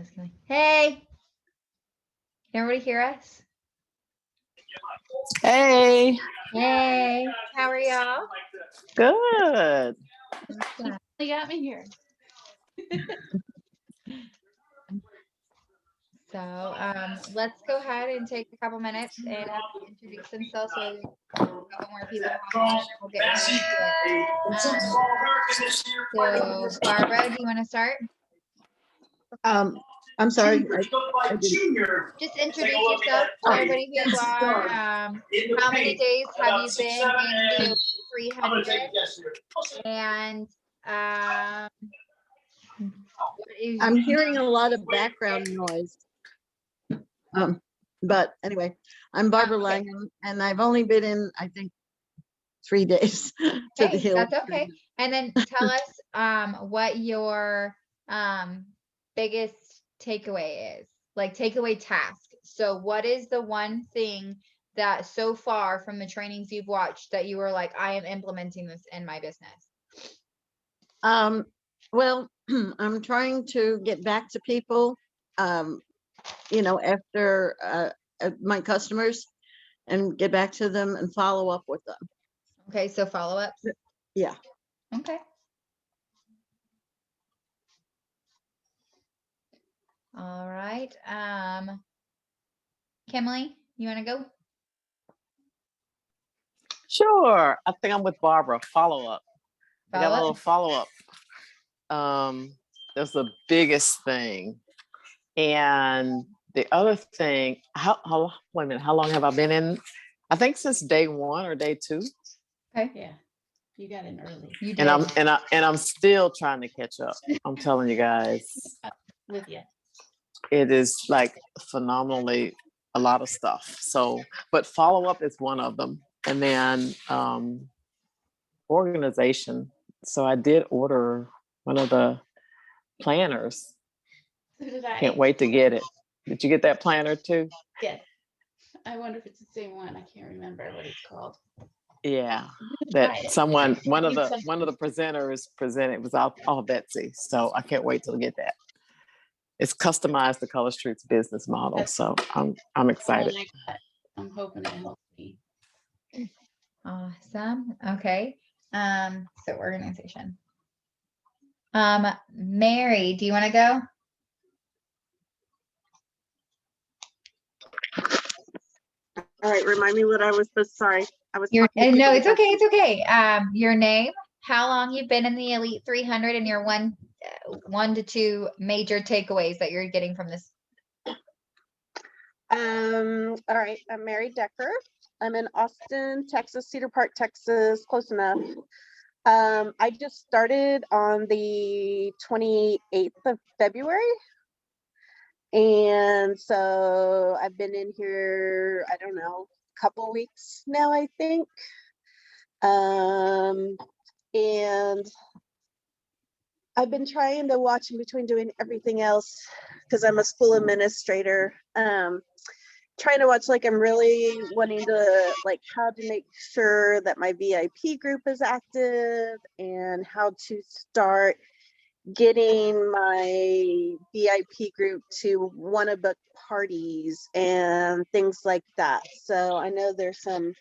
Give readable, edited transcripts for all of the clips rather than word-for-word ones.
listening. Hey, can everybody hear us? Hey, Hey, how are y'all? good. They got me here. So let's go ahead and take a couple minutes and have them introduce themselves so we a couple more people hop on and we'll get right into it. So Barbara, do you want to start? I'm sorry. Just introduce yourself, tell everybody who you are. How many days have you been in the 300? And I'm hearing a lot of background noise. But anyway, I'm Barbara Langham, and I've only been in, I think, 3 days to the Hill. That's okay. And then tell us what your biggest takeaway is, like takeaway task. So what is the one thing that so far from the trainings you've watched that you were like, I am implementing this in my business? Well, I'm trying to get back to people, after my customers, and get back to them and follow up with them. Okay, so follow-ups. Yeah. Okay. All right. Kimberly, you want to go? Sure. I think I'm with Barbara. Follow up. I got a little Follow-up? follow up. That's the biggest thing. And the other thing, wait a minute, how long have I been in? I think since day 1 or day 2. Okay. Yeah, you got in early. You did. And I'm still trying to catch up. I'm telling you guys, With you. it is like phenomenally a lot of stuff. So, but follow up is one of them. And then organization. So I did order one of the planners. So did I. Can't wait to get it. Did you get that planner too? Yes. I wonder if it's the same one. I can't remember what it's called. Yeah, Tried that it. someone, one of Need the presenters presented. It was all Betsy. So I can't wait to get that. It's customized the Color Streets business model. So I'm excited. I like that. I'm hoping it helps me. Awesome. Okay. So organization. Mary, do you want to go? All right, remind me what I was supposed. Sorry, I was. No, talking to it's okay. It's okay. Your name, how long you've been in the Elite 300, and your one to two major takeaways that you're getting from this. All right, I'm Mary Decker. I'm in Austin, Texas, Cedar Park, Texas, close enough. I just started on the 28th of February. And so I've been in here, I don't know, a couple weeks now, I think. And I've been trying to watch in between doing everything else because I'm a school administrator. Trying to watch, like, I'm really wanting to, like, how to make sure that my VIP group is active and how to start getting my VIP group to want to book parties and things like that. So I know there's some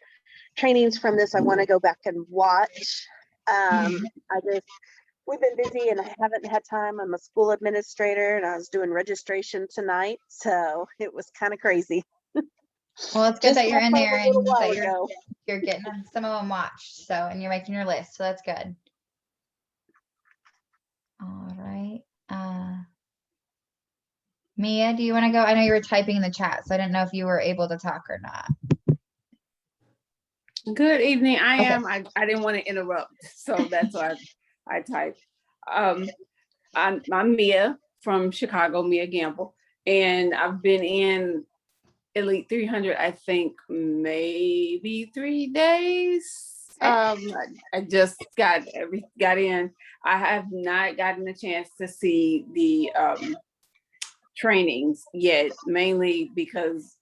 trainings from this I want to go back and watch. We've been busy and I haven't had time. I'm a school administrator and I was doing registration tonight. So it was kind of crazy. Well, it's good that you're in there and that ago. you're getting some of them watched. So, and you're making your list. So that's good. All right. Mia, do you want to go? I know you were typing in the chat, so I didn't know if you were able to talk or not. Good evening. I Okay. am. I didn't want to interrupt, so that's why I typed. I'm Mia from Chicago, Mia Gamble, and I've been in Elite 300, I think maybe 3 days. I just got in. I have not gotten a chance to see the trainings yet, mainly because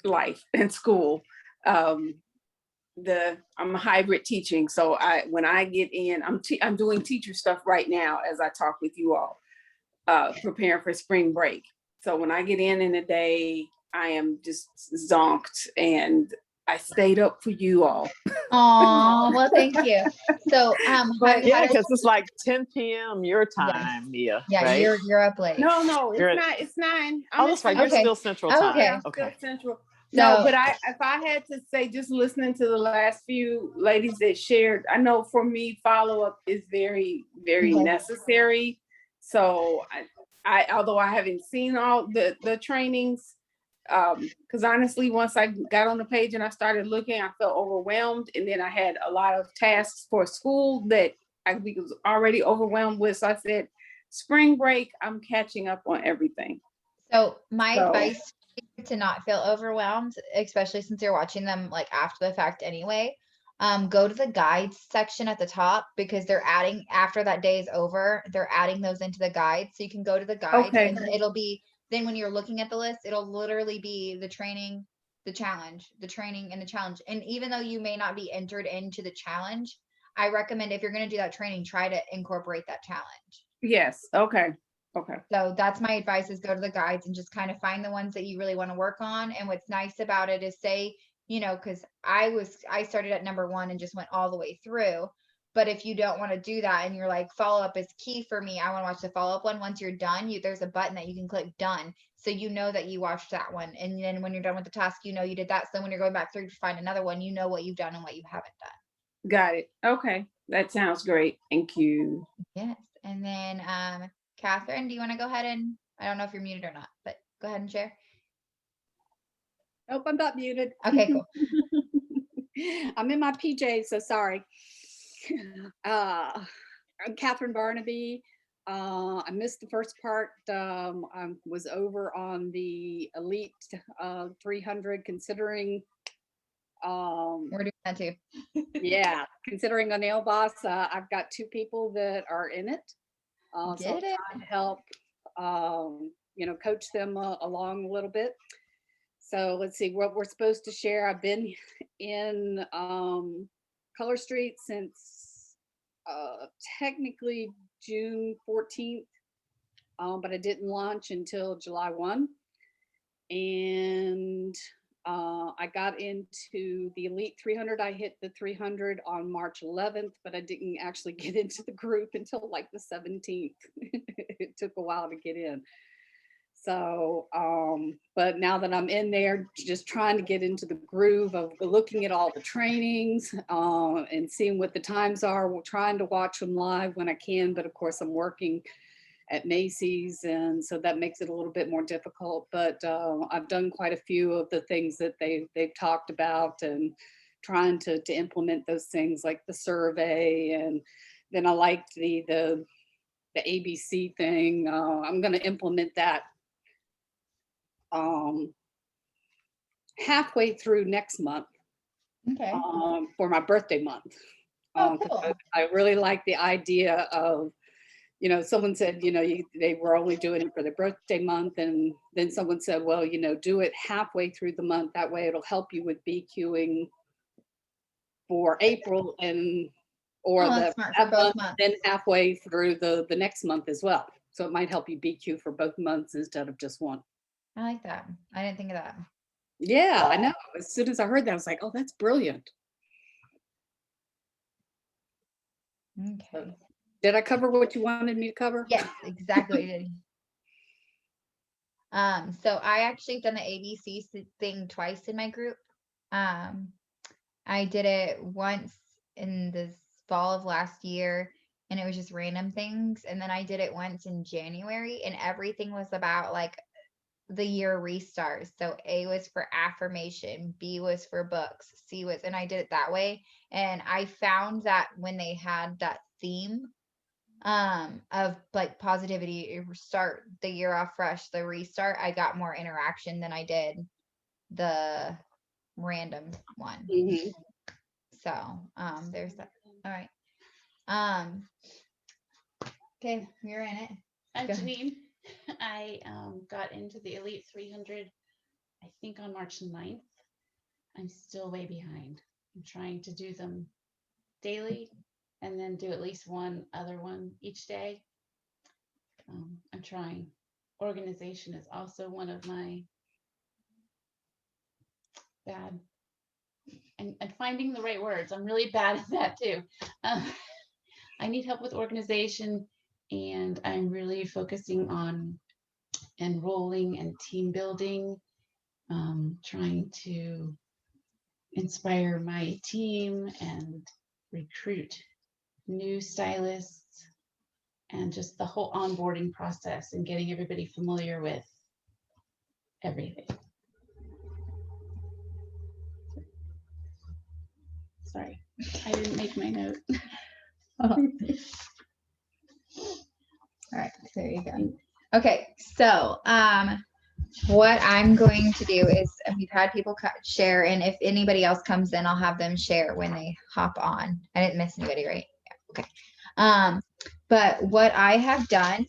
life and school. I'm hybrid teaching, so when I get in, I'm doing teacher stuff right now as I talk with you all. preparing for spring break. So when I get in the day, I am just zonked, and I stayed up for you all. Oh, well, thank you. So, But Yeah, how does, because it's like 10 p.m. your Yeah. time, Mia, yeah, right? you're up late. no, You're it's at- not. It's 9. Oh, that's right. You're Okay. still Central Oh, Time. okay. Yeah, I'm still Okay. Central. So- No, but if I had to say, just listening to the last few ladies that shared, I know for me, follow up is very, very Okay. necessary. So I although I haven't seen all the trainings, because honestly, once I got on the page and I started looking, I felt overwhelmed, and then I had a lot of tasks for school that I was already overwhelmed with. So I said, spring break, I'm catching up on everything. So my So- advice to not feel overwhelmed, especially since you're watching them like after the fact anyway, go to the guides section at the top, because they're adding, after that day is over, they're adding those into the guides. So you can go to the guides Okay. and it'll be, then when you're looking at the list, it'll literally be the training, the challenge, the training and the challenge. And even though you may not be entered into the challenge, I recommend if you're going to do that training, try to incorporate that challenge. Yes. Okay. So that's my advice, is go to the guides and just kind of find the ones that you really want to work on. And what's nice about it is, say, because I started at number 1 and just went all the way through. But if you don't want to do that and you're like, follow up is key for me, I want to watch the follow up one. Once you're done, there's a button that you can click done. So you know that you watched that one. And then when you're done with the task, you did that. So when you're going back through to find another one, you know what you've done and what you haven't done. Got it. Okay. That sounds great. Thank you. Yes. And then, Catherine, do you want to go ahead and, I don't know if you're muted or not, but go ahead and share. Nope, I'm not muted. Okay, cool. I'm in my PJs, so sorry. I'm Catherine Barnaby. I missed the first part. I was over on the Elite 300, considering, We're doing that too. yeah, considering a nail boss. I've got 2 people that are in it. So I'm Get it? trying to help, coach them along a little bit. So let's see what we're supposed to share. I've been in Color Street since technically June 14th, but I didn't launch until July 1. And I got into the Elite 300. I hit the 300 on March 11th, but I didn't actually get into the group until like the 17th. It took a while to get in. So, but now that I'm in there, just trying to get into the groove of looking at all the trainings and seeing what the times are. We're trying to watch them live when I can, but of course I'm working at Macy's, and so that makes it a little bit more difficult. But I've done quite a few of the things that they've talked about, and trying to implement those things like the survey. And then I liked the ABC thing. I'm going to implement that halfway through next month Okay. for my birthday month. Oh, 'Cause cool. I really like the idea of, someone said, they were only doing it for their birthday month. And then someone said, well, do it halfway through the month. That way it'll help you with BQing for April or Oh, the that's smart for that both month, months. then halfway through the next month as well. So it might help you BQ for both months instead of just one. I like that. I didn't think of that. Yeah, I know. As soon as I heard that, I was like, oh, that's brilliant. Okay. Did I cover what you wanted me to cover? Yes, exactly. what you did. So I actually done the ABC thing twice in my group. I did it once in the fall of last year, and it was just random things. And then I did it once in January, and everything was about like the year restart. So A was for affirmation, B was for books, C was, and I did it that way. And I found that when they had that theme of like positivity, start the year off fresh, the restart, I got more interaction than I did the random one. Mhm. So there's that. All right. Okay, you're in it. I'm Go ahead. Janine. I got into the Elite 300, I think on March 9th. I'm still way behind. I'm trying to do them daily and then do at least one other one each day. I'm trying. Organization is also one of my bad, and finding the right words. I'm really bad at that too. I need help with organization, and I'm really focusing on enrolling and team building, trying to inspire my team and recruit new stylists, and just the whole onboarding process and getting everybody familiar with everything. Sorry, I didn't make my note. All right, there you go. Okay, so what I'm going to do is we've had people share, and if anybody else comes in, I'll have them share when they hop on. I didn't miss anybody, right? Yeah, okay. But what I have done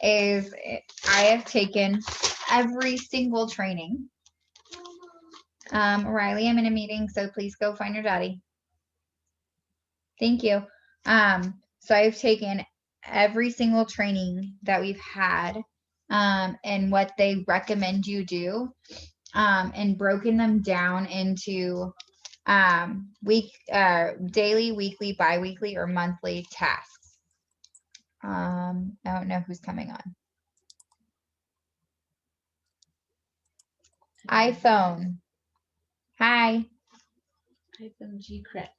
is I have taken every single training. Riley, I'm in a meeting, so please go find your daddy. Thank you. So I've taken every single training that we've had, and what they recommend you do, and broken them down into daily, weekly, bi-weekly, or monthly tasks. I don't know who's coming on. iPhone. Hi. iPhone G Crack.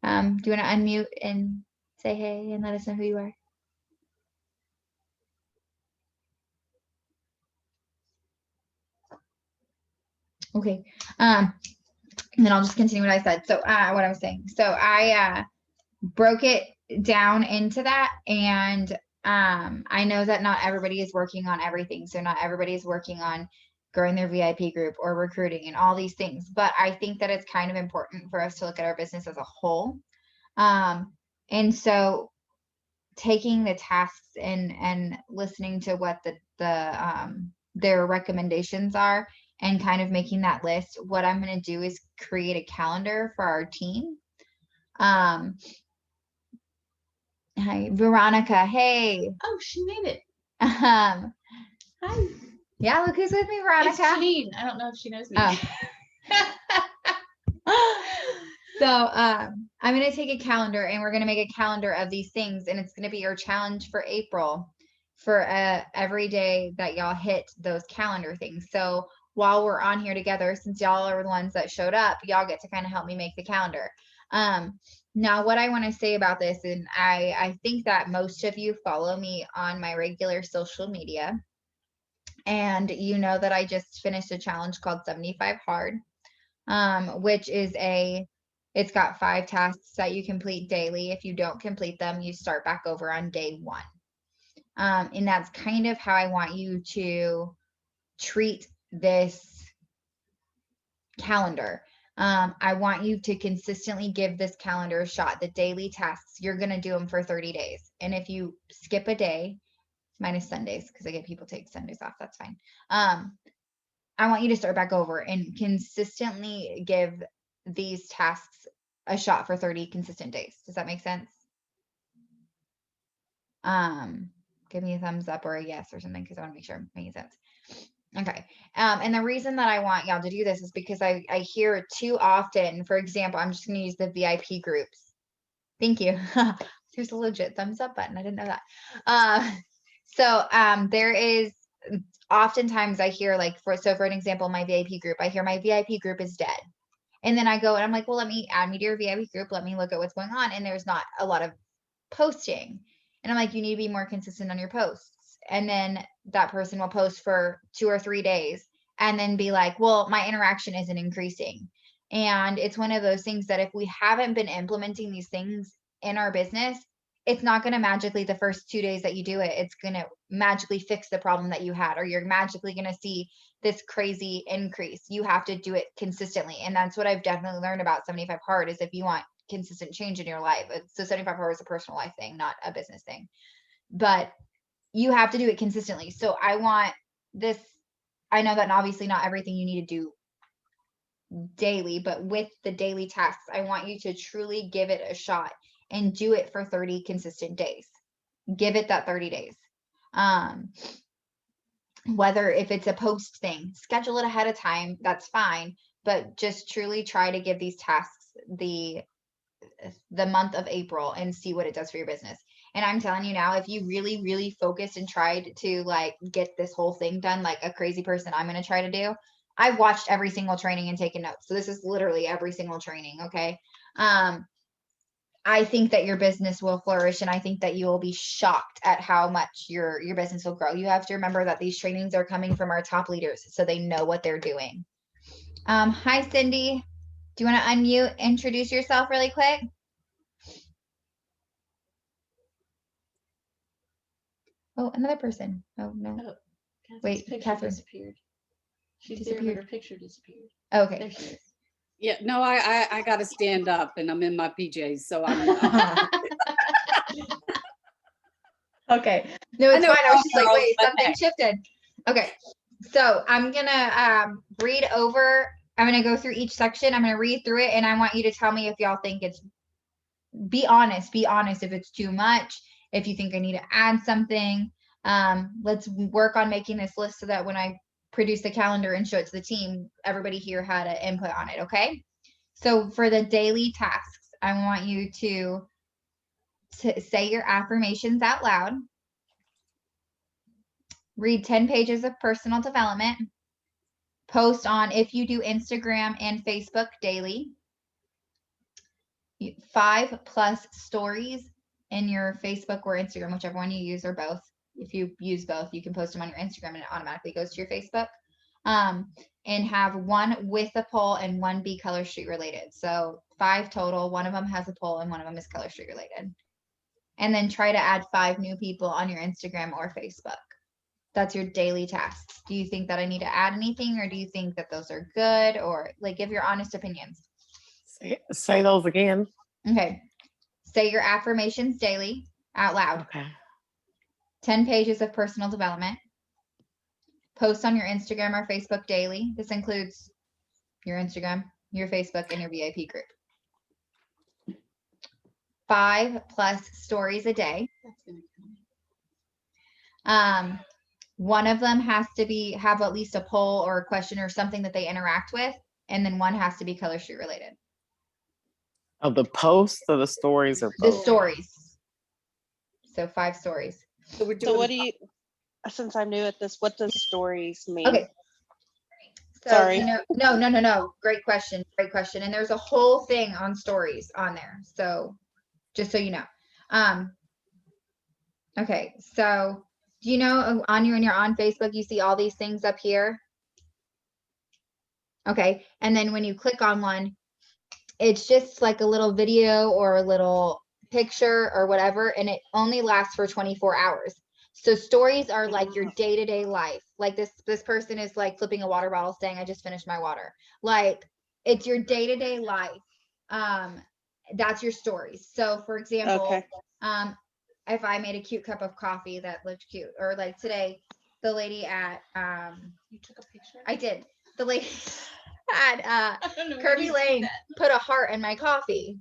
Do you want to unmute and say hey and let us know who you are? Okay. And then I'll just continue what I said. So what I was saying. So I broke it down into that, and I know that not everybody is working on everything. So not everybody is working on growing their VIP group or recruiting and all these things. But I think that it's kind of important for us to look at our business as a whole. And so taking the tasks and listening to what their recommendations are, and kind of making that list, what I'm going to do is create a calendar for our team. Hi, Veronica. Hey. Oh, she made it. Hi. Yeah, look who's with me, It's Veronica. Janine. I don't know if she knows me. So I'm going to take a calendar, and we're going to make a calendar of these things, and it's going to be your challenge for April for every day that y'all hit those calendar things. So while we're on here together, since y'all are the ones that showed up, y'all get to kind of help me make the calendar. Now, what I want to say about this, and I think that most of you follow me on my regular social media, and you know that I just finished a challenge called 75 Hard, which is it's got 5 tasks that you complete daily. If you don't complete them, you start back over on day 1. And that's kind of how I want you to treat this calendar. I want you to consistently give this calendar a shot. The daily tasks, you're going to do them for 30 days. And if you skip a day, minus Sundays, because I get people take Sundays off, that's fine. I want you to start back over and consistently give these tasks a shot for 30 consistent days. Does that make sense? Give me a thumbs up or a yes or something, because I want to make sure I'm making sense. Okay. And the reason that I want y'all to do this is because I hear too often, for example, I'm just going to use the VIP groups. Thank you. There's a legit thumbs up button. I didn't know that. So there is oftentimes I hear for an example, my VIP group, I hear my VIP group is dead. And then I go and I'm like, well, let me add me to your VIP group. Let me look at what's going on. And there's not a lot of posting. And I'm like, you need to be more consistent on your posts. And then that person will post for 2 or 3 days and then be like, well, my interaction isn't increasing. And it's one of those things that if we haven't been implementing these things in our business, it's not going to magically, the first 2 days that you do it, it's going to magically fix the problem that you had, or you're magically going to see this crazy increase. You have to do it consistently. And that's what I've definitely learned about 75 Hard is if you want consistent change in your life. So 75 Hard is a personal life thing, not a business thing, but you have to do it consistently. So I want this, I know that obviously not everything you need to do daily, but with the daily tasks, I want you to truly give it a shot and do it for 30 consistent days. give it that 30 days. Whether if it's a post thing, schedule it ahead of time, that's fine, but just truly try to give these tasks the month of April and see what it does for your business. And I'm telling you now, if you really, really focused and tried to like get this whole thing done like a crazy person, I'm going to try to do. I've watched every single training and taken notes. So this is literally every single training. Okay. I think that your business will flourish, and I think that you will be shocked at how much your business will grow. You have to remember that these trainings are coming from our top leaders, so they know what they're doing. Hi, Cindy. Do you want to unmute, introduce yourself really quick? Oh, another person. Oh, no. Oh, Catherine's Wait, picture Catherine. disappeared. She's there, but her Disappeared. picture disappeared. Okay. There she is. Yeah, no, I got to stand up and I'm in my PJs, so I'm. Okay. No, I it's know fine. I was just like, girls, wait, but something hey. shifted. Okay. So I'm gonna read over. I'm gonna go through each section. I'm gonna read through it, and I want you to tell me if y'all think it's. Be honest. Be honest if it's too much. If you think I need to add something. Let's work on making this list so that when I produce the calendar and show it to the team, everybody here had an input on it. Okay. So for the daily tasks, I want you to say your affirmations out loud. Read 10 pages of personal development. Post on, if you do Instagram and Facebook daily, 5+ stories in your Facebook or Instagram, whichever one you use, or both. If you use both, you can post them on your Instagram and it automatically goes to your Facebook. And have one with a poll and one be Color Street related. So 5 total. One of them has a poll and one of them is Color Street related. And then try to add 5 new people on your Instagram or Facebook. That's your daily tasks. Do you think that I need to add anything, or do you think that those are good, or like give your honest opinions? Say those again. Okay. Say your affirmations daily out loud. Okay. 10 pages of personal development. Post on your Instagram or Facebook daily. This includes your Instagram, your Facebook, and your VIP group. 5+ stories a day. That's gonna kill me. One of them has to have at least a poll or a question or something that they interact with, and then one has to be Color Street related. Of the posts or the stories or The both? stories. So 5 stories. So we're So doing. what do you, since I'm new at this, what does stories mean? Okay. So, Sorry. No. Great question. Great question. And there's a whole thing on stories on there. So just so you know. Okay. So do you know when you're on Facebook, you see all these things up here? Okay. And then when you click on one, it's just like a little video or a little picture or whatever, and it only lasts for 24 hours. So stories are like your day-to-day life. Like this person is like flipping a water bottle saying, I just finished my water. Like it's your day-to-day life. That's your stories. So for example, Okay. if I made a cute cup of coffee that looked cute, or like today, the lady at You took a picture? I did. The lady at I don't know where Kirby you see Lane that. put a heart in my coffee.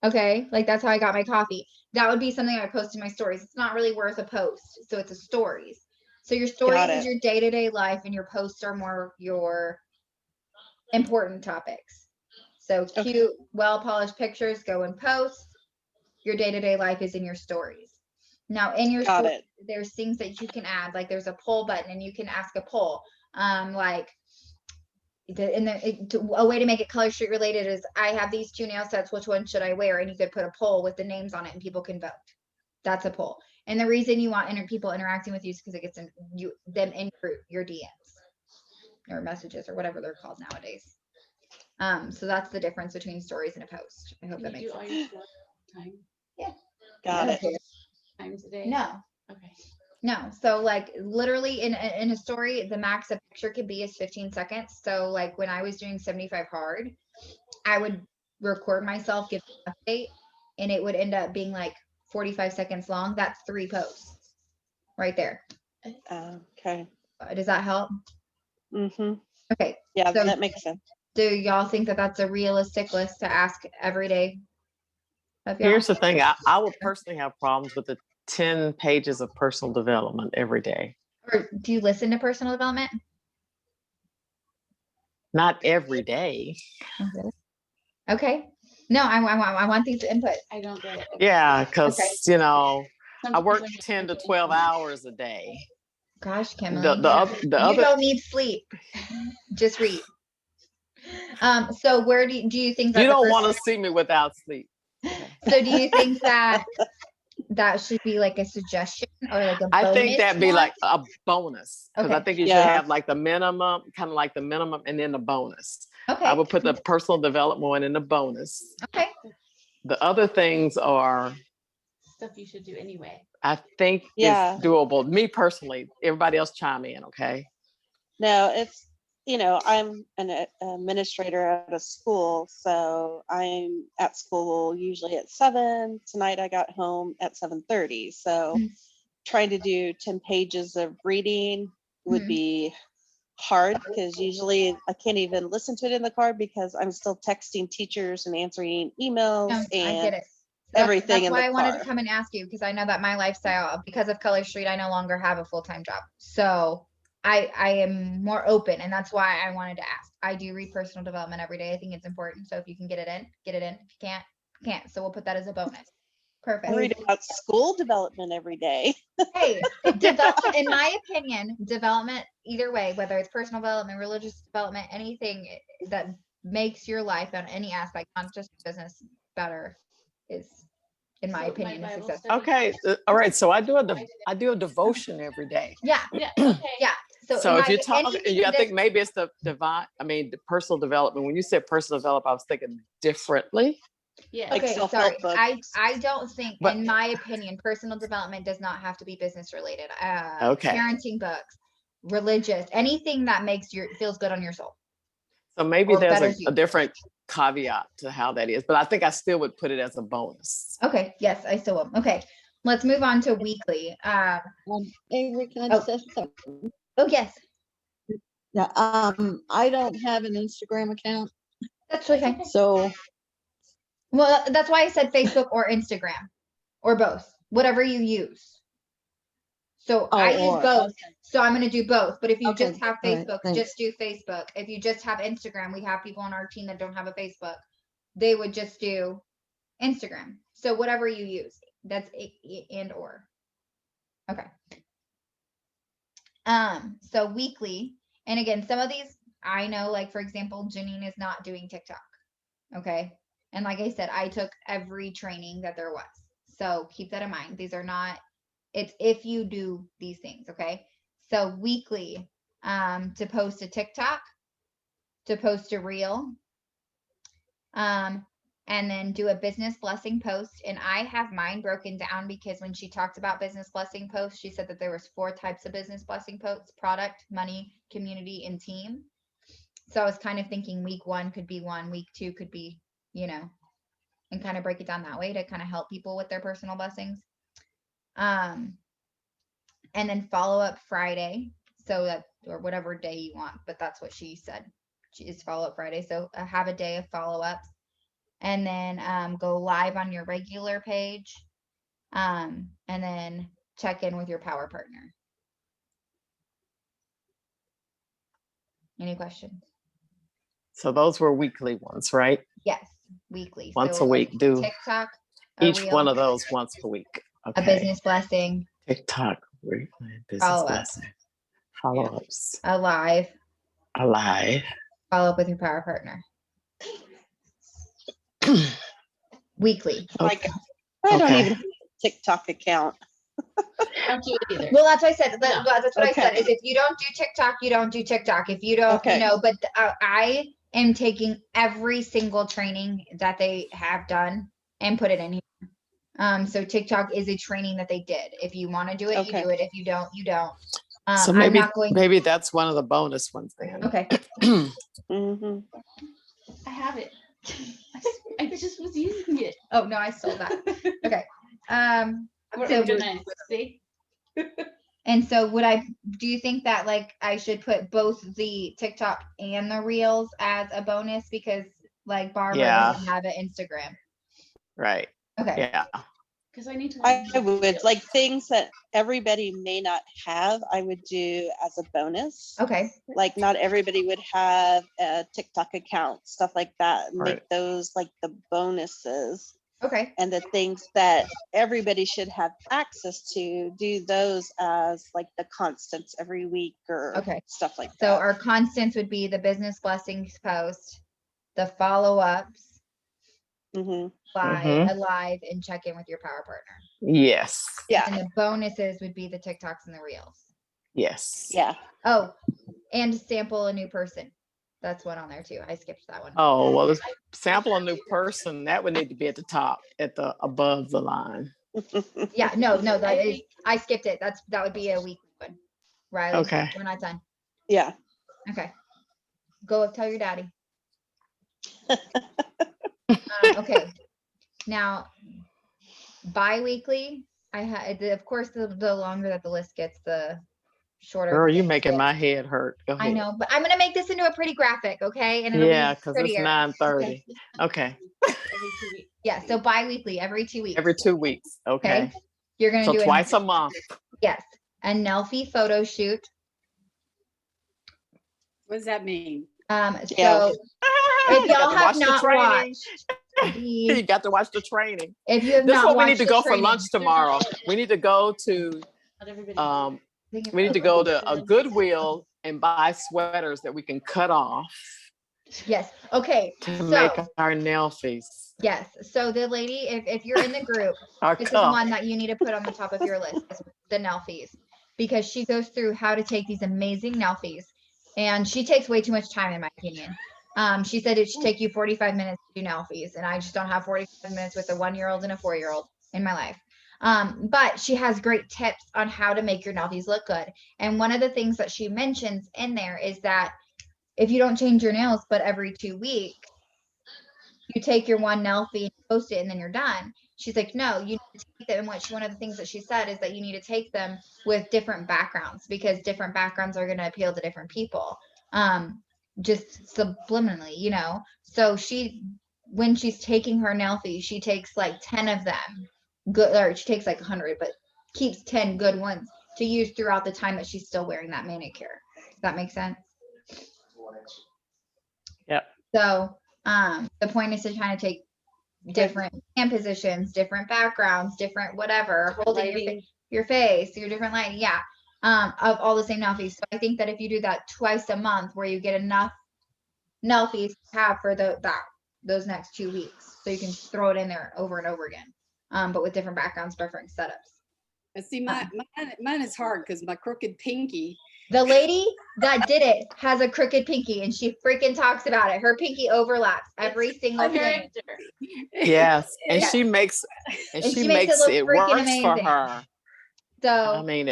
Okay, like that's how I got my coffee. That would be something I would post in my stories. It's not really worth a post, so it's a stories. So your stories is it. your day-to-day life, and your posts are more your important topics. So cute, Okay. well-polished pictures go in posts. Your day-to-day life is in your stories. Now in your Got stories, it. there's things that you can add, like there's a poll button and you can ask a poll. Like a way to make it Color Street related is I have these 2 nail sets, which one should I wear? And you could put a poll with the names on it and people can vote. That's a poll. And the reason you want people interacting with you is because it gets them in your DMs or messages or whatever they're called nowadays. So that's the difference between stories and a post. I hope Can that you makes do all sense. your stories all the time? Got it. Times a day? No, Okay. no. So like literally in a story, the max a picture could be is 15 seconds. So like when I was doing 75 hard, I would record myself give an update and it would end up being like 45 seconds long. That's 3 posts right there. Okay. Does that help? Mm-hmm. Okay. Yeah, So that makes sense. do y'all think that that's a realistic list to ask every day of y'all? Here's the thing. I would personally have problems with the 10 pages of personal development every day. Or do you listen to personal development? Not every day. Okay. No, I want these input. I don't get it. Yeah, because Okay. you know, I Sometimes work when you're 10 to thinking 12 about- hours a day. Gosh, Kimberly. The you other don't need sleep. Just read. So where do you think that you the don't first- want to see me without sleep. So do you think that that should be like a suggestion or like a bonus? I think that'd be one? like a bonus because I Okay. think you should Yeah. have like the minimum, kind of like the minimum, and then the bonus. Okay. I would put the personal development one in the bonus. Okay. The other things are, Stuff you should do anyway. I think, Yeah. is doable. Me personally, everybody else chime in, okay? No, it's, I'm an administrator at a school, so I'm at school usually at 7. Tonight I got home at 7:30. So Mm. trying to do 10 pages of reading would Mhm. be hard because usually I can't even listen to it in the car because I'm still texting teachers and answering emails No, I get and it. everything That's in why the I wanted to car. come and ask you because I know that my lifestyle, because of Color Street, I no longer have a full-time job. So I am more open, and that's why I wanted to ask. I do read personal development every day. I think it's important. So if you can get it in, get it in. If you can't, can't. So we'll put that as a bonus. Perfect. I read about school development every day. Hey, development, in my opinion, development either way, whether it's personal development, religious development, anything that makes your life on any aspect, not just business, better, is, in my So opinion, a Bible success. study- Okay, all right. So I do a devotion every day. Yeah. Yeah, okay. Yeah. So if my- you talk, anything I that- think maybe it's the the personal development. When you said personal development, I was thinking differently. Yeah. Like Okay, self-help sorry. books. I don't think, But- in my opinion, personal development does not have to be business related. Okay. Parenting books, religious, anything that makes feels good on your soul. So maybe Or there's betters you. a different caveat to how that is, but I think I still would put it as a bonus. Okay. Yes, I still will. Okay. Let's move on to weekly. Avery, can I Oh. just say something? Oh yes, Yeah, I don't have an Instagram account, that's okay. so Well, that's why I said Facebook or Instagram or both, whatever you use. So I use or, both. So I'm going to do both. But if you Okay, just have all right, Facebook, thanks. just do Facebook. If you just have Instagram, we have people on our team that don't have a Facebook. They would just do Instagram. So whatever you use, that's and or. Okay. So weekly, and again, some of these I know, like for example, Janine is not doing TikTok. Okay. And like I said, I took every training that there was. So keep that in mind. These are not, it's if you do these things. Okay. So weekly, to post a TikTok, to post a reel, and then do a business blessing post. And I have mine broken down because when she talked about business blessing posts, she said that there was 4 types of business blessing posts: product, money, community, and team. So I was kind of thinking week 1 could be one, week 2 could be, and kind of break it down that way to kind of help people with their personal blessings. And then follow up Friday. So that, or whatever day you want, but that's what she said. She is follow up Friday. So have a day of follow ups, and then go live on your regular page. And then check in with your power partner. Any questions? So those were weekly ones, right? Yes, weekly. Once So, a week, do TikTok, each reel, one of those once a week. a Okay. business blessing, TikTok, weekly, business Follow-ups. blessing, follow-ups, a live, alive. follow up with your power partner. Weekly. like, I don't Okay. even have a TikTok account. I don't do it either. Well, that's what I said. No. That's what I said. Okay. Is if you don't do TikTok, you don't do TikTok. If you don't, Okay. but I am taking every single training that they have done and put it in here. So TikTok is a training that they did. If you want to do it, Okay. you do it. If you don't, you don't. So I'm maybe not going. maybe that's one of the bonus ones then. Okay. Mm-hmm. I have it. I just was using it. Oh no, I stole that. Okay. We're So- organized, see? And so do you think that like I should put both the TikTok and the Reels as a bonus because like Barbara Yeah. doesn't have an Instagram? Right. Okay. Yeah. Because I need to. I learn new would skills. like things that everybody may not have, I would do as a bonus. Okay, Like not everybody would have a TikTok account, stuff like that. Make Right. those like the bonuses. okay. And the things that everybody should have access to, do those as like the constants every week or Okay. stuff like So that. our constants would be the business blessings post, the follow-ups, Mhm. live and check in with your power partner. Yes. Yeah, And the bonuses would be the TikToks and the reels. Yes. yeah. Oh, and sample a new person. That's one on there too. I skipped that one. Oh, well, let's sample a new person. That would need to be at the top, above the line. Yeah, no, I skipped it. That would be a weekly one. Riley, Okay. we're not done. Yeah. Okay. Go tell your daddy. Okay. Now, bi-weekly, of course, the longer that the list gets, the shorter. Girl, the you list making gets. my head hurt. Go ahead. I know, but I'm gonna make this into a pretty graphic, okay? And it'll Yeah, be because it's prettier. 9:30. Okay. Every 2 weeks. Yeah, so bi-weekly, every 2 weeks. Every 2 weeks. Okay. You're gonna So do twice a month. yes, a Nelfie photo shoot. What does that mean? So Yeah. if You got y'all to have watch the not training. watched You the, got to watch the training. if you have This is not what we watched need to the go for training, lunch tomorrow. We need to go to Not everybody. we need to go to a Goodwill and buy sweaters that we can cut off yes, okay, to so make our Nelfies. yes, so the lady, if you're in the group, Our this is cup. one that you need to put on the top of your list, is the Nelfies, because she goes through how to take these amazing Nelfies, and she takes way too much time, in my opinion. She said it should take you 45 minutes to do Nelfies, and I just don't have 45 minutes with a 1-year-old and a 4-year-old in my life. But she has great tips on how to make your Nelfies look good. And one of the things that she mentions in there is that if you don't change your nails, but every 2 weeks, you take your one Nelfie and post it and then you're done. She's like, no, you need to take them. And one of the things that she said is that you need to take them with different backgrounds, because different backgrounds are going to appeal to different people. Just subliminally, you know? So when she's taking her Nelfie, she takes like 10 of them good, or she takes like 100, but keeps 10 good ones to use throughout the time that she's still wearing that manicure. Does that make sense? Yep. So the point is to kind of take different hand positions, different backgrounds, different whatever, holding your face, your different lighting, yeah, of all the same Nelfies. So I think that if you do that twice a month, where you get enough Nelfies to have for those next 2 weeks, so you can throw it in there over and over again, but with different backgrounds, different setups. And see, mine is hard because my crooked pinky. The lady that did it has a crooked pinky, and she freaking talks about it. Her pinky overlaps every single thing. Character. Yes. And Yeah. she makes And she makes it look it freaking works for amazing. her. So I mean,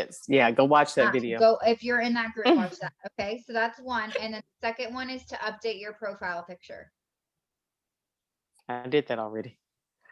go watch that video. go if you're in that group, watch that. Okay, so that's one, and then the second one is to update your profile picture. I did that already.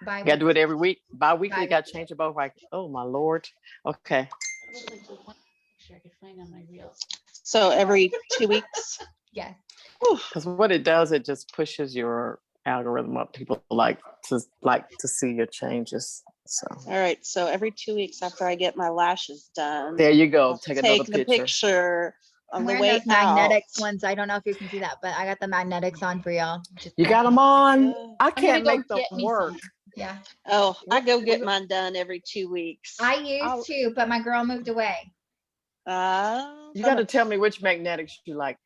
By You gotta do it every week. Bi-weekly, you gotta Bi-weekly. change it both. Like, oh my Lord. Okay. I was like the one picture I could find on my reels. So every 2 weeks. Yes. Because what it does, it just pushes your algorithm up. People like to see your changes. So All right. So every 2 weeks after I get my lashes done, there you go. I'll Take another the picture. picture on I'm the wearing way those magnetics out. ones. I don't know if you can see that, but I got the magnetics on for y'all. You got them on. I I'm gonna can't go make them get me work. some. Yeah. Oh, I go What- get mine done every 2 weeks. I used to, but my girl moved away. You got to tell me which magnetics you like.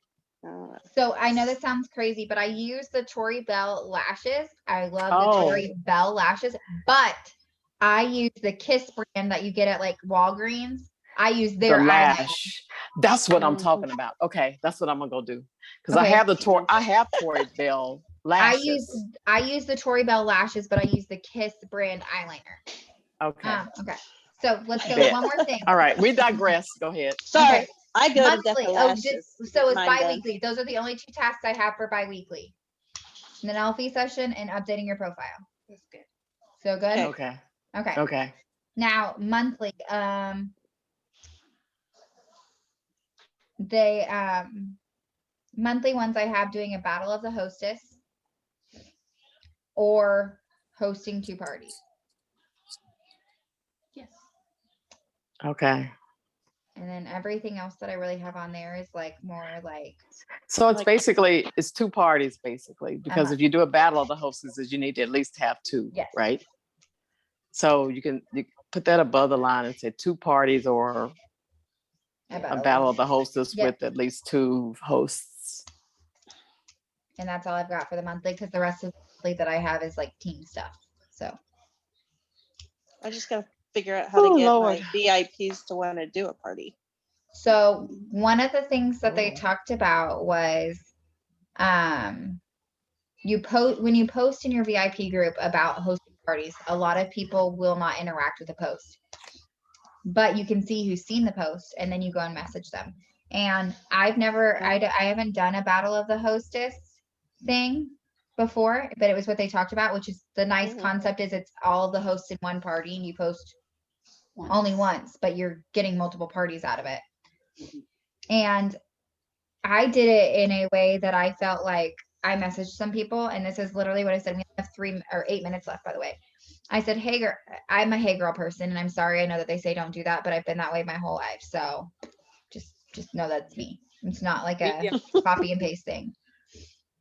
So I know this sounds crazy, but I use the Tori Bell lashes. I love the Oh. Tori Bell lashes, but I use the Kiss brand that you get at like Walgreens. I use The their eyeliner. lash. That's what I'm Mhm. talking about. Okay, that's what I'm gonna go do. Because I Okay. have I have Tori Bell I lashes. use the Tori Bell lashes, but I use the Kiss brand eyeliner. Okay. Okay. So let's go Bet. one more thing. All right, we digress. Go ahead. Sorry, Okay. I go to Monthly. Deca Oh, Lashes. so it's Mine done. bi-weekly. Those are the only 2 tasks I have for bi-weekly. The Nelfie session and updating your profile. That's good. So good? Okay. Okay. Okay. Now monthly, monthly ones I have doing a battle of the hostess or hosting 2 parties. Okay. And then everything else that I really have on there is like more like, So it's Like- basically, it's two parties basically, because Uh-huh. if you do a battle of the hostesses, you need to at least have two, Yes. right? So you put that above the line and say two parties or a a battle. battle of the hostess Yep. with at least two hosts. And that's all I've got for the monthly, because the rest of the monthly that I have is like team stuff. So I just gotta figure out how Oh, to get Lord. my VIPs to want to do a party. So one of the things that they Oh. talked about was when you post in your VIP group about hosting parties, a lot of people will not interact with the post. But you can see who's seen the post and then you go and message them. And I haven't done a battle of the hostess thing before, but it was what they talked about, which is the nice Mhm. concept is it's all the hosts in one party and you post only once, but you're getting multiple parties out of it. And I did it in a way that I felt like I messaged some people, and this is literally what I said. We have 8 minutes left, by the way. I said, hey, girl, I'm a hey girl person, and I'm sorry. I know that they say don't do that, but I've been that way my whole life. So just know that's me. It's not like a Yeah. copy and paste thing.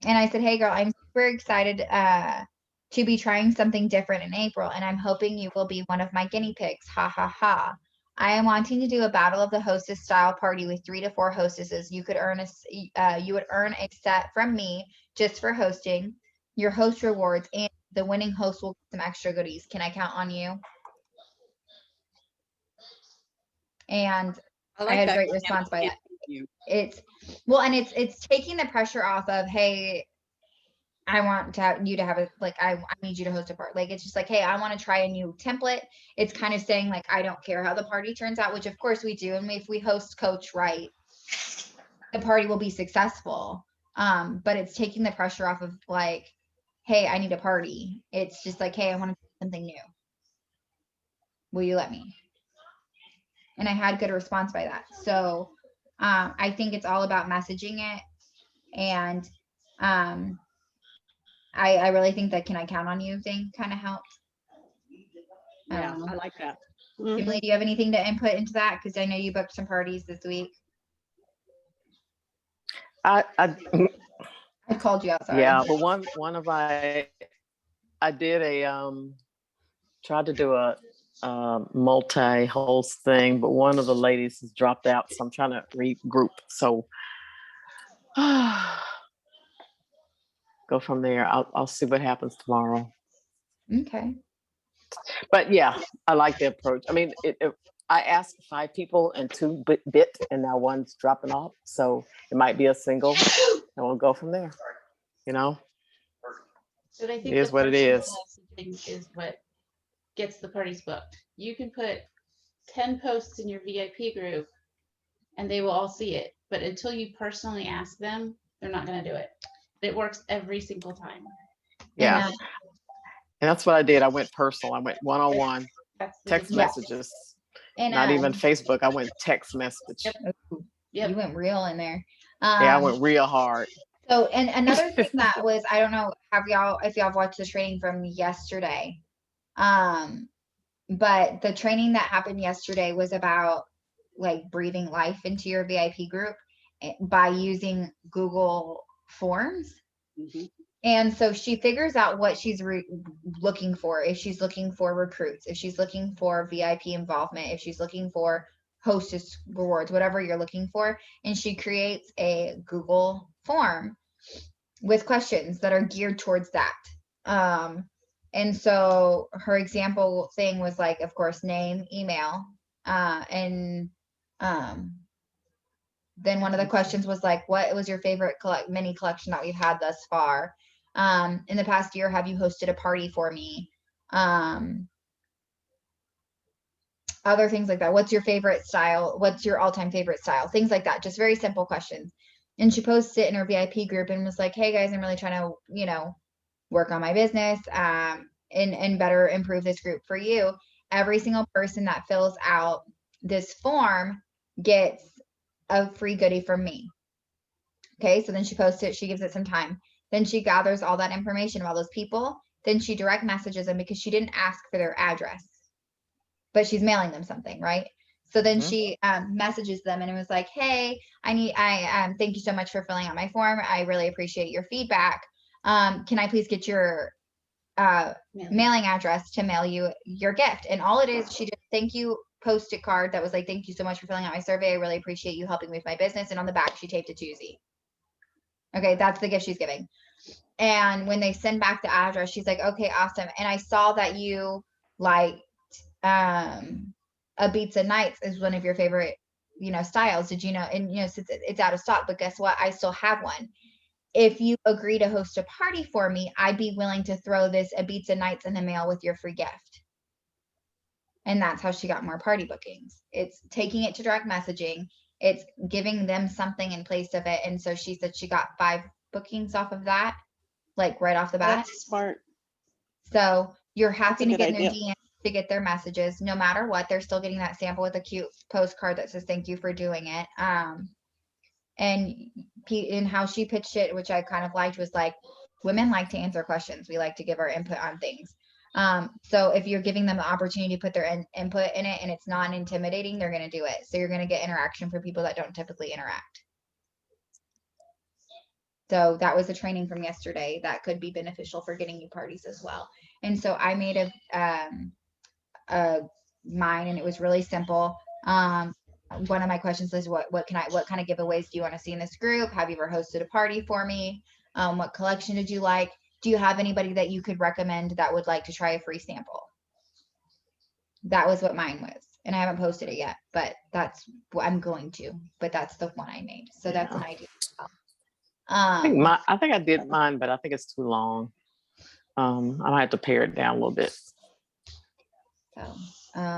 And I said, hey girl, I'm super excited to be trying something different in April, and I'm hoping you will be one of my guinea pigs. Ha ha ha. I am wanting to do a battle of the hostess style party with 3 to 4 hostesses. You would earn a set from me just for hosting, your host rewards, and the winning host will get some extra goodies. Can I count on you? And I had a great response by that. It's taking the pressure off of, hey, I want you to have I need you to host a party. Like, it's just like, hey, I want to try a new template. It's kind of saying like, I don't care how the party turns out, which of course we do. And if we host coach right, the party will be successful. But it's taking the pressure off of like, hey, I need a party. It's just like, hey, I want to do something new. Will you let me? And I had good response by that. So I think it's all about messaging it. And I really think that can I count on you thing kind of helps. I Yeah, don't know. I like that. Mhm. Kimberly, do you have anything to input into that? Because I know you booked some parties this week. I I called you out, sorry. yeah, but one of I did tried to do a multi-host thing, but one of the ladies has dropped out, so I'm trying to regroup. So go from there. I'll see what happens tomorrow. Okay. But yeah, I like the approach. I mean, I asked 5 people and 2 bit, and now one's dropping off. So it might be a single, and we'll go from there. You know, But I think it is the what it personal is. messaging is what gets the parties booked. You can put 10 posts in your VIP group and they will all see it. But until you personally ask them, they're not going to do it. It works every single time. Yeah, And, and that's what I did. I went personal. I went one-on-one, That's the text difference. messages. and Not even Facebook. I went text message. Yep. you went real in there. Yeah, I went real hard. So, and another thing that was, I don't know, if y'all have watched the training from yesterday. But the training that happened yesterday was about like breathing life into your VIP group by using Google Forms. Mhm. And so she figures out what she's looking for. If she's looking for recruits, if she's looking for VIP involvement, if she's looking for hostess rewards, whatever you're looking for. And she creates a Google form with questions that are geared towards that. And so her example thing was like, of course, name, email, and then one of the questions was like, what was your favorite mini collection that we've had thus far? In the past year, have you hosted a party for me? Other things like that. What's your favorite style? What's your all-time favorite style? Things like that. Just very simple questions. And she posted it in her VIP group and was like, hey guys, I'm really trying to, work on my business and better improve this group for you. Every single person that fills out this form gets a free goodie from me. Okay, so then she posts it, she gives it some time. Then she gathers all that information about those people. Then she direct messages them because she didn't ask for their address, but she's mailing them something, right? So then Mhm. she messages them and it was like, hey, thank you so much for filling out my form. I really appreciate your feedback. Can I please get your mailing address to mail you your gift? And all it is, she did a thank you post-it card that was like, thank you so much for filling out my survey. I really appreciate you helping me with my business. And on the back, she taped a Tuesday. Okay, that's the gift she's giving. And when they send back the address, she's like, okay, awesome. And I saw that you liked Ibiza Nights is one of your favorite, styles. Did you know? And since it's out of stock, but guess what? I still have one. If you agree to host a party for me, I'd be willing to throw this Ibiza Nights in the mail with your free gift. And that's how she got more party bookings. It's taking it to direct messaging. It's giving them something in place of it. And so she said she got 5 bookings off of that, like right off the bat. That's smart. So you're happy to good get in their idea. DMs to get their messages. No matter what, they're still getting that sample with a cute postcard that says thank you for doing it. And how she pitched it, which I kind of liked, was like, women like to answer questions. We like to give our input on things. So if you're giving them the opportunity to put their input in it and it's non-intimidating, they're going to do it. So you're going to get interaction for people that don't typically interact. So that was a training from yesterday that could be beneficial for getting you parties as well. And so I made mine, and it was really simple. One of my questions is what kind of giveaways do you want to see in this group? Have you ever hosted a party for me? What collection did you like? Do you have anybody that you could recommend that would like to try a free sample? That was what mine was. And I haven't posted it yet, but that's what I'm going to, but that's the one I made. So that's an idea. I think I did mine, but I think it's too long. I might have to pare it down a little bit. So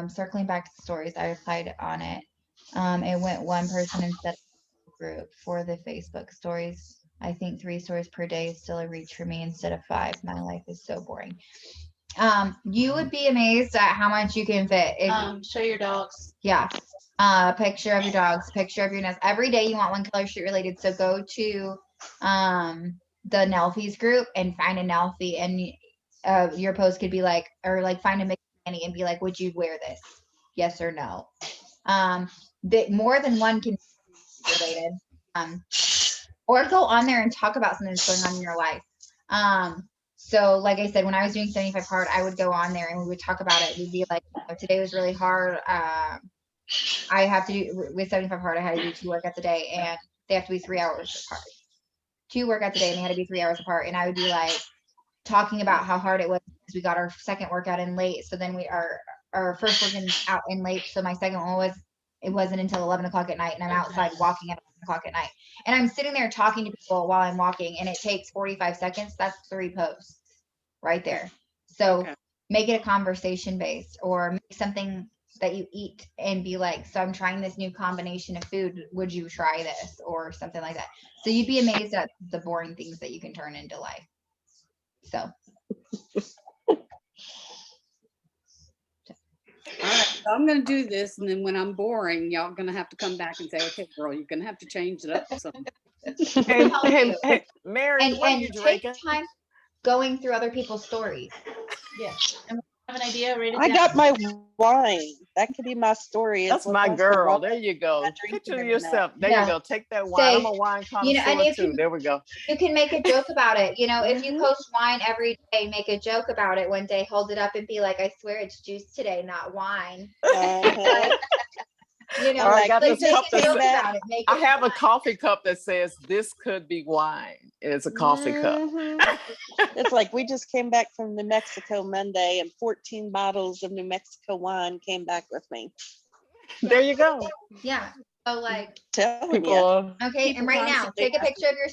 circling back to the stories, I replied on it. It went one person instead of a group for the Facebook stories. I think 3 stories per day is still a reach for me instead of 5. My life is so boring. You would be amazed at how much you can fit. Show your dogs. Yeah. Picture of your dogs, picture of your nest. Every day you want one color street related. So go to the Nelfies group and find a Nelfie, and your post could be like, or like find a mixed Annie and be like, would you wear this? Yes or no? That more than one can be related. Or go on there and talk about something that's going on in your life. So like I said, when I was doing 75 hard, I would go on there and we would talk about it. We'd be like, today was really hard. I have to do with 75 hard. I had to do 2 workouts a day, and they have to be 3 hours apart. 2 workouts a day, and they had to be 3 hours apart. And I would be like talking about how hard it was because we got our second workout in late. So then our first working out in late. So my second one wasn't until 11 o'clock at night, and I'm outside walking at 11 o'clock at night. And I'm sitting there talking to people while I'm walking, and it takes 45 seconds. That's 3 posts right there. So make it a conversation based, or make something that you eat and be like, so I'm trying this new combination of food. Would you try this? Or something like that. So you'd be amazed at the boring things that you can turn into life. So. All right, so I'm gonna do this, and then when I'm boring, y'all gonna have to come back and say, "Okay, girl, you're gonna have to change it up." So, Hey, Mary, what are And you take drinking? time going through other people's stories. Yeah. And have an idea. Write it I down. got my wine. That could be my story. That's It's my what's girl. wrong. There you go. I drink Picture it every yourself. There Yeah. you go. Take that wine. I'm a wine You know, and connoisseur if too. you- There we go. You can make a joke about it. You know, if you Mhm. post wine every day, make a joke about it one day, hold it up and be like, I swear it's juice today, not wine. Uh-huh. You know, Or I got like, this cup make a that joke says, about it. Make I it have a fun. coffee cup that says this could be wine. And it's a coffee cup. Mhm. It's like we just came back from New Mexico Monday, and 14 bottles of New Mexico wine came back with me. There you go. Yeah. So like, Telling People you. are okay, People and right now, constantly take a ask picture of your